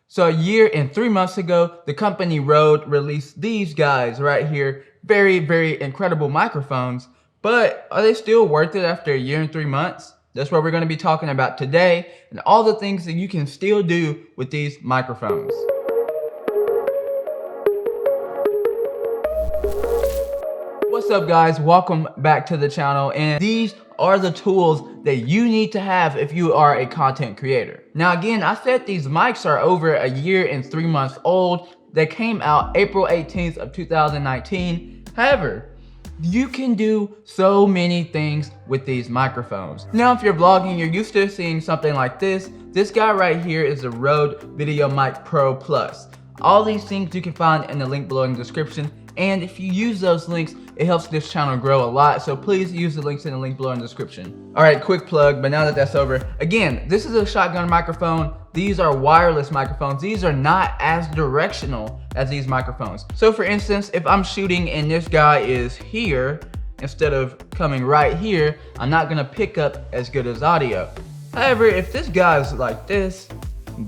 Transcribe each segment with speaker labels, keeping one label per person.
Speaker 1: So a year and 3 months ago, the company Rode released these guys right here. Very, very incredible microphones. But are they still worth it after a year and 3 months? That's what we're going to be talking about today, and all the things that you can still do with these microphones. What's up guys, welcome back to the channel, and these are the tools that you need to have if you are a content creator. Now again, I said these mics are over a year and 3 months old. They came out April 18th of 2019. However, you can do so many things with these microphones. Now if you're vlogging, you're used to seeing something like this. This guy right here is the Rode VideoMic Pro Plus. All these things you can find in the link below in the description. And if you use those links, it helps this channel grow a lot. So please use the links in the link below in the description. All right, quick plug, but now that that's over, again, this is a shotgun microphone. These are wireless microphones. These are not as directional as these microphones. So for instance, if I'm shooting and this guy is here, instead of coming right here, I'm not gonna pick up as good as audio. However, if this guy's like this, I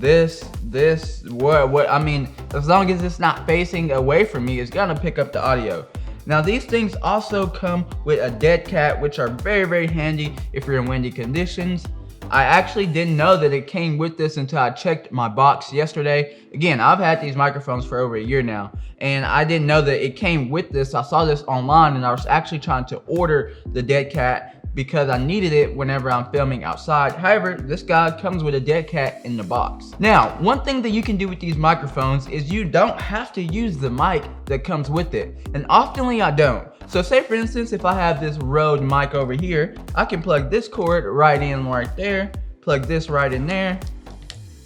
Speaker 1: mean, as long as it's not facing away from me, it's gonna pick up the audio. Now these things also come with a dead cat, which are very, very handy if you're in windy conditions. I actually didn't know that it came with this until I checked my box yesterday. Again, I've had these microphones for over a year now, and I didn't know that it came with this. I saw this online and I was actually trying to order the dead cat because I needed it whenever I'm filming outside. However, this guy comes with a dead cat in the box. Now, one thing that you can do with these microphones is you don't have to use the mic that comes with it. And oftenly I don't. So say for instance, if I have this Rode mic over here, I can plug this cord right in right there, plug this right in there,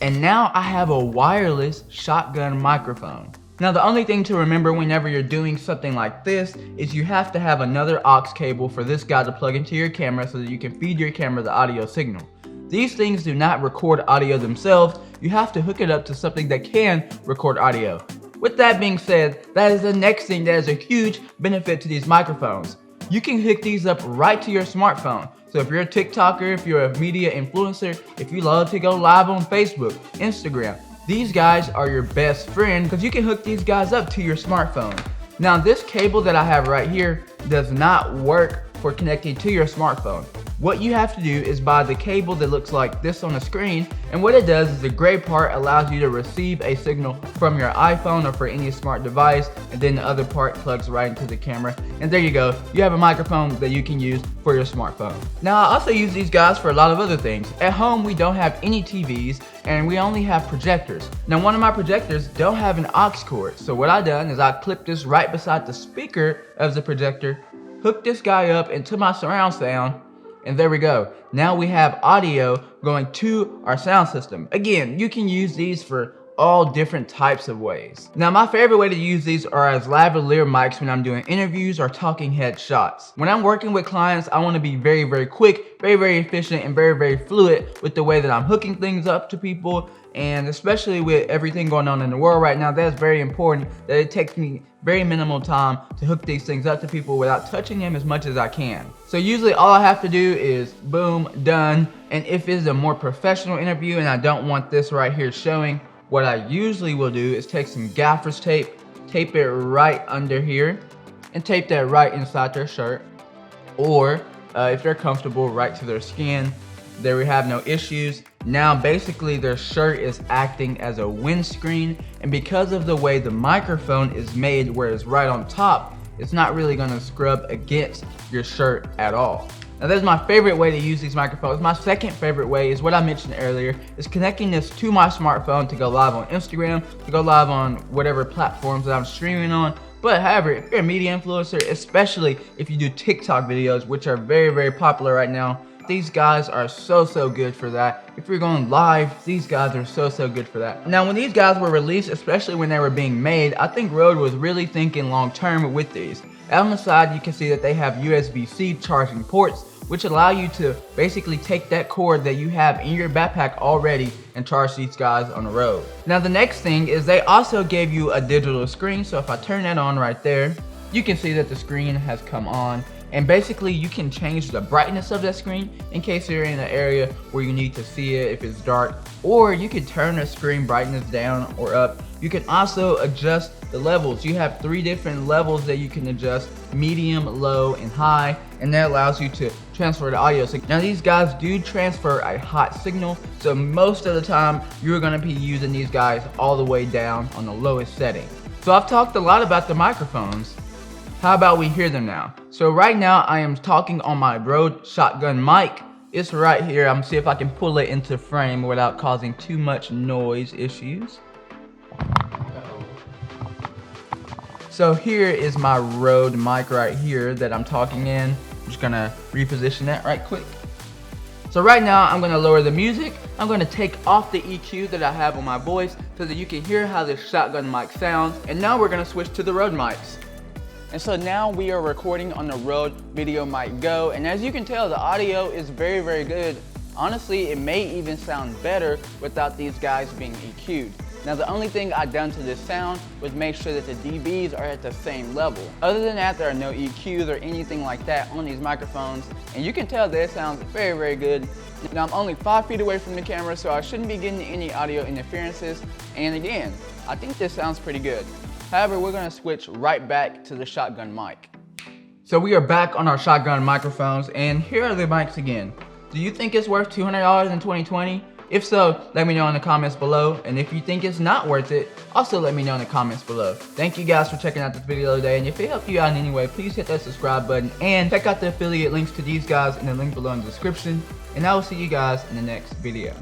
Speaker 1: and now I have a wireless shotgun microphone. Now the only thing to remember whenever you're doing something like this is you have to have another aux cable for this guy to plug into your camera so that you can feed your camera the audio signal. These things do not record audio themselves. You have to hook it up to something that can record audio. With that being said, that is the next thing that is a huge benefit to these microphones. You can hook these up right to your smartphone. So if you're a TikToker, if you're a media influencer, if you love to go live on Facebook, Instagram, these guys are your best friend because you can hook these guys up to your smartphone. Now this cable that I have right here does not work for connecting to your smartphone. What you have to do is buy the cable that looks like this on the screen, and what it does is the gray part allows you to receive a signal from your iPhone or for any smart device, and then the other part plugs right into the camera, and there you go. You have a microphone that you can use for your smartphone. Now I also use these guys for a lot of other things. At home we don't have any TVs and we only have projectors. Now one of my projectors don't have an aux cord, so what I done is I clipped this right beside the speaker of the projector, hooked this guy up into my surround sound, and there we go. Now we have audio going to our sound system. Again, you can use these for all different types of ways. Now my favorite way to use these are as lavalier mics when I'm doing interviews or talking head shots. When I'm working with clients, I want to be very, very quick, very, very efficient, and very, very fluid with the way that I'm hooking things up to people. And especially with everything going on in the world right now, that's very important that it takes me very minimal time to hook these things up to people without touching them as much as I can. So usually all I have to do is boom, done. And if it's a more professional interview and I don't want this right here showing, what I usually will do is take some gaffer's tape, tape it right under here, and tape that right inside their shirt. Or if they're comfortable, right to their skin. There we have no issues. Now basically their shirt is acting as a windscreen, and because of the way the microphone is made where it's right on top, it's not really gonna scrub against your shirt at all. Now that's my favorite way to use these microphones. My second favorite way is what I mentioned earlier, is connecting this to my smartphone to go live on Instagram, to go live on whatever platforms that I'm streaming on. But however, if you're a media influencer, especially if you do TikTok videos, which are very, very popular right now, these guys are so good for that. If you're going live, these guys are so good for that. Now when these guys were released, especially when they were being made, I think Rode was really thinking long term with these. On the side you can see that they have USB-C charging ports, which allow you to basically take that cord that you have in your backpack already and charge these guys on the road. Now the next thing is they also gave you a digital screen, so if I turn that on right there, you can see that the screen has come on. And basically you can change the brightness of that screen in case you're in an area where you need to see it if it's dark, or you can turn the screen brightness down or up. You can also adjust the levels. You have 3 different levels that you can adjust: medium, low, and high, and that allows you to transfer the audio signal. Now these guys do transfer a hot signal, so most of the time you're gonna be using these guys all the way down on the lowest setting. So I've talked a lot about the microphones. How about we hear them now? So right now I am talking on my Rode Shotgun mic. It's right here. I'm gonna see if I can pull it into frame without causing too much noise issues. So here is my Rode mic right here that I'm talking in. I'm just gonna reposition that right quick. So right now I'm gonna lower the music. I'm gonna take off the EQ that I have on my voice so that you can hear how this shotgun mic sounds. And now we're gonna switch to the Rode mics. And so now we are recording on the Rode VideoMic Go, and as you can tell, the audio is very, very good. Honestly, it may even sound better without these guys being EQ'd. Now the only thing I done to this sound was make sure that the dBs are at the same level. Other than that, there are no EQs or anything like that on these microphones, and you can tell that it sounds very, very good. Now I'm only 5 feet away from the camera, so I shouldn't be getting any audio interferences, and again, I think this sounds pretty good. However, we're gonna switch right back to the shotgun mic. So we are back on our shotgun microphones, and here are the mics again. Do you think it's worth $200 in 2020? If so, let me know in the comments below, and if you think it's not worth it, also let me know in the comments below. Thank you guys for checking out this video today, and if it helped you out in any way, please hit that subscribe button, and check out the affiliate links to these guys in the link below in the description, and I will see you guys in the next video.